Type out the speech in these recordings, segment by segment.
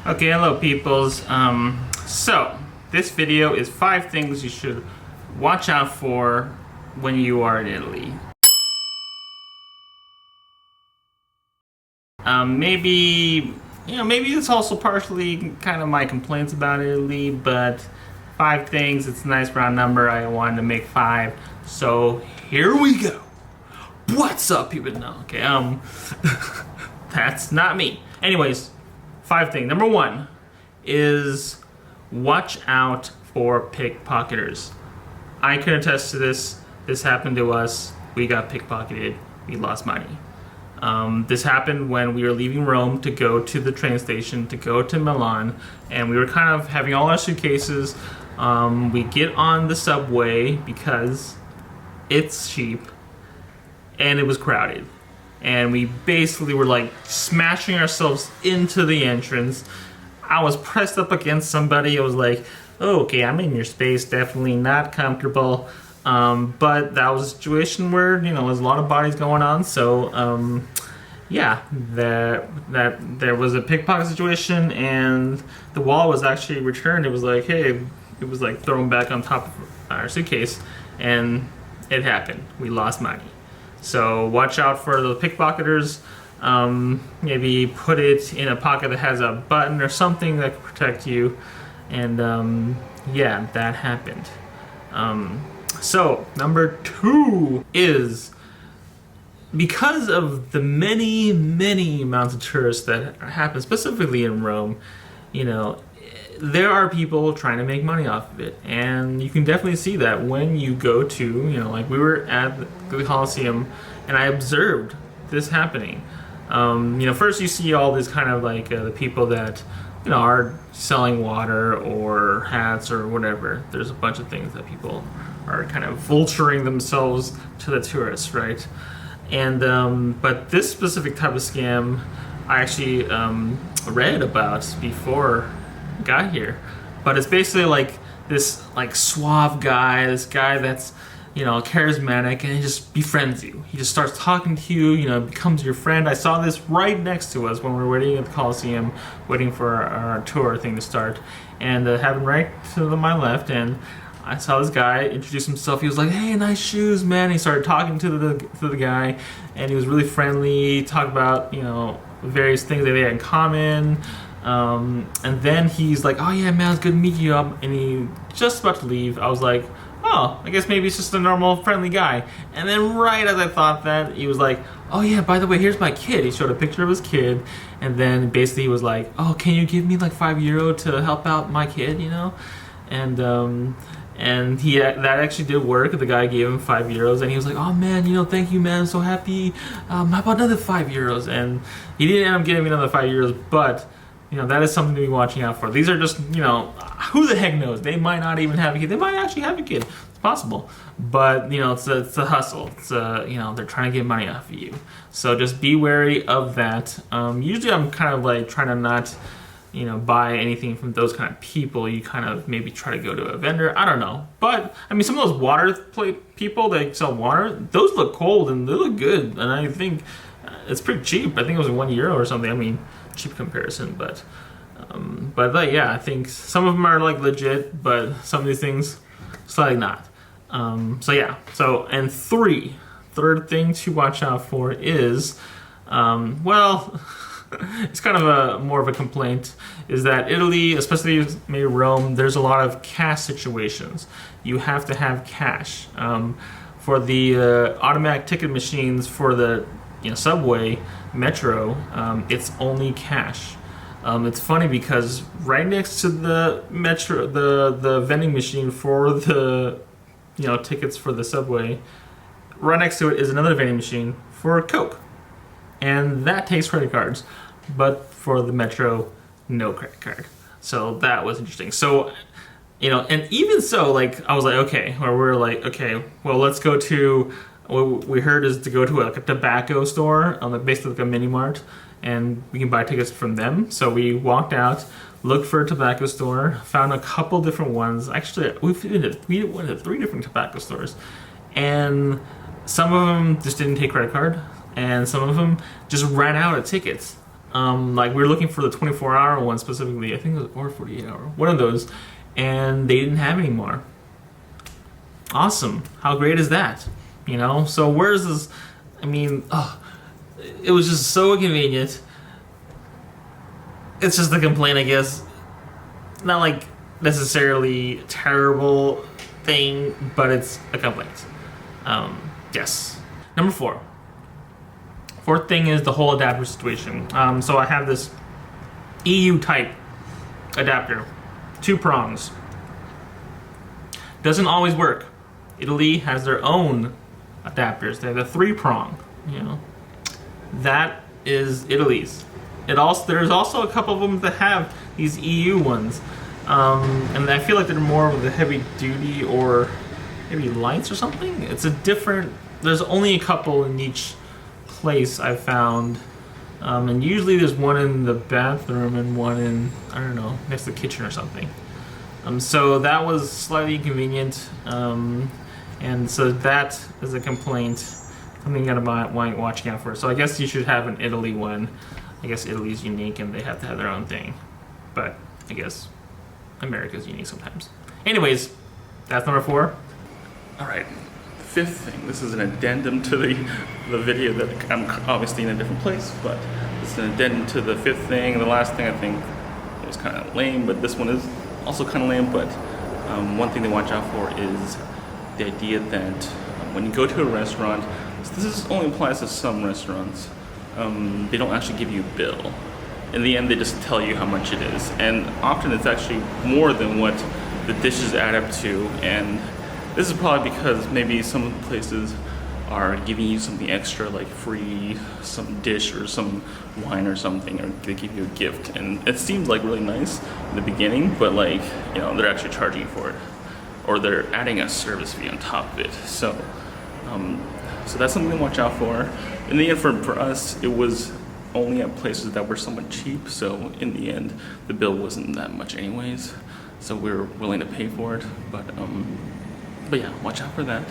Okay, hello peoples. So this video is 5 things you should watch out for when you are in Italy. Maybe it's also partially kind of my complaints about Italy, but 5 things, it's a nice round number. I wanted to make 5, so here we go. What's up, people? No, okay, that's not me. Anyways, 5 things. Number 1 is watch out for pickpocketers. I can attest to this. This happened to us. We got pickpocketed. We lost money. This happened when we were leaving Rome to go to the train station to go to Milan, and we were kind of having all our suitcases. We get on the subway because it's cheap, and it was crowded. And we basically were like smashing ourselves into the entrance. I was pressed up against somebody. I was like, oh, okay, I'm in your space, definitely not comfortable. But that was a situation where, there's a lot of bodies going on. So, yeah, there was a pickpocket situation, and the wallet was actually returned. It was like, hey, it was like thrown back on top of our suitcase, and it happened. We lost money. So watch out for the pickpocketers. Maybe put it in a pocket that has a button or something that can protect you. And yeah, that happened. So number 2 is, because of the many amounts of tourists that happen specifically in Rome, there are people trying to make money off of it, and you can definitely see that when you go to, like we were at the Colosseum, and I observed this happening. First you see all this kind of like the people that, are selling water or hats or whatever. There's a bunch of things that people are kind of vulturing themselves to the tourists, right? And but this specific type of scam, I actually read about before I got here. But it's basically like this like suave guy, this guy that's charismatic, and he just befriends you. He just starts talking to you, becomes your friend. I saw this right next to us when we were waiting at the Colosseum, waiting for our tour thing to start, and happened right to my left, and I saw this guy introduce himself. He was like, hey, nice shoes, man. He started talking to the guy, and he was really friendly, talked about, various things that they had in common. And then he's like, oh yeah, man, it's good to meet you. And he just about to leave. I was like, oh, I guess maybe it's just a normal, friendly guy. And then right as I thought that, he was like, oh yeah, by the way, here's my kid. He showed a picture of his kid, and then basically he was like, oh, can you give me like €5 to help out my kid, And he that actually did work. The guy gave him €5, and he was like, "Oh man, thank you, man. I'm so happy. How about another €5?" And he didn't end up giving me another €5, but that is something to be watching out for. These are just who the heck knows? They might not even have a kid. They might actually have a kid. It's possible, but it's a hustle. It's they're trying to get money off of you. So just be wary of that. Usually, I'm kind of like trying to not buy anything from those kind of people. You kind of maybe try to go to a vendor. I don't know. But, I mean, some of those water plate people that sell water, those look cold and they look good. And I think it's pretty cheap. I think it was €1 or something. I mean, cheap comparison. But yeah, I think some of them are like legit, but some of these things, slightly not. So yeah. So, and third thing to watch out for is, it's kind of more of a complaint, is that Italy, especially maybe Rome, there's a lot of cash situations. You have to have cash. For the automatic ticket machines for the subway, metro, it's only cash. It's funny because right next to the metro, the vending machine for the tickets for the subway, right next to it is another vending machine for Coke. And that takes credit cards, but for the metro, no credit card. So that was interesting. So, and even so, like, I was like, okay, or we're like, okay, well, let's go to, what we heard is to go to like a tobacco store, basically like a mini mart, and we can buy tickets from them. So we walked out, looked for a tobacco store, found a couple different ones. Actually, we went to 3 different tobacco stores, and some of them just didn't take credit card, and some of them just ran out of tickets. Like we were looking for the 24-hour one specifically, I think it was, or 48-hour, one of those, and they didn't have any more. Awesome. How great is that? You know, so where's this? I mean, it was just so inconvenient. It's just a complaint, I guess. Not like necessarily terrible thing, but it's a complaint. Yes. Number 4. Fourth thing is the whole adapter situation. So I have this EU type adapter, 2 prongs. Doesn't always work. Italy has their own adapters. They have a 3-prong. You know, that is Italy's. There's also a couple of them that have these EU ones, and I feel like they're more of the heavy duty or maybe lights or something. It's a different. There's only a couple in each place I've found, and usually there's one in the bathroom and one in, I don't know, next to the kitchen or something. So that was slightly inconvenient, and so that is a complaint. Something you gotta watch out for. So I guess you should have an Italy one. I guess Italy's unique and they have to have their own thing, but I guess America's unique sometimes. Anyways, that's number 4. All right, the 5th thing. This is an addendum to the video that I'm obviously in a different place, but it's an addendum to the 5th thing. And the last thing I think is kind of lame, but this one is also kind of lame. But one thing to watch out for is the idea that when you go to a restaurant, this only applies to some restaurants. They don't actually give you a bill. In the end, they just tell you how much it is, and often it's actually more than what the dishes add up to. And this is probably because maybe some places are giving you something extra, like free some dish or some wine or something, or they give you a gift, and it seems like really nice in the beginning, but like, you know, they're actually charging you for it, or they're adding a service fee on top of it. So that's something to watch out for. In the end, for us, it was only at places that were somewhat cheap, so in the end, the bill wasn't that much anyways, so we were willing to pay for it. But yeah, watch out for that,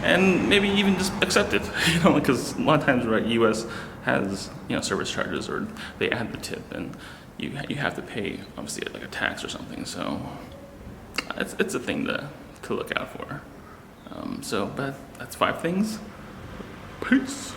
and maybe even just accept it, you know, because a lot of times, right, US has, you know, service charges, or they add the tip, and you have to pay, obviously, like a tax or something, so it's a thing to look out for. But that's 5 things. Peace.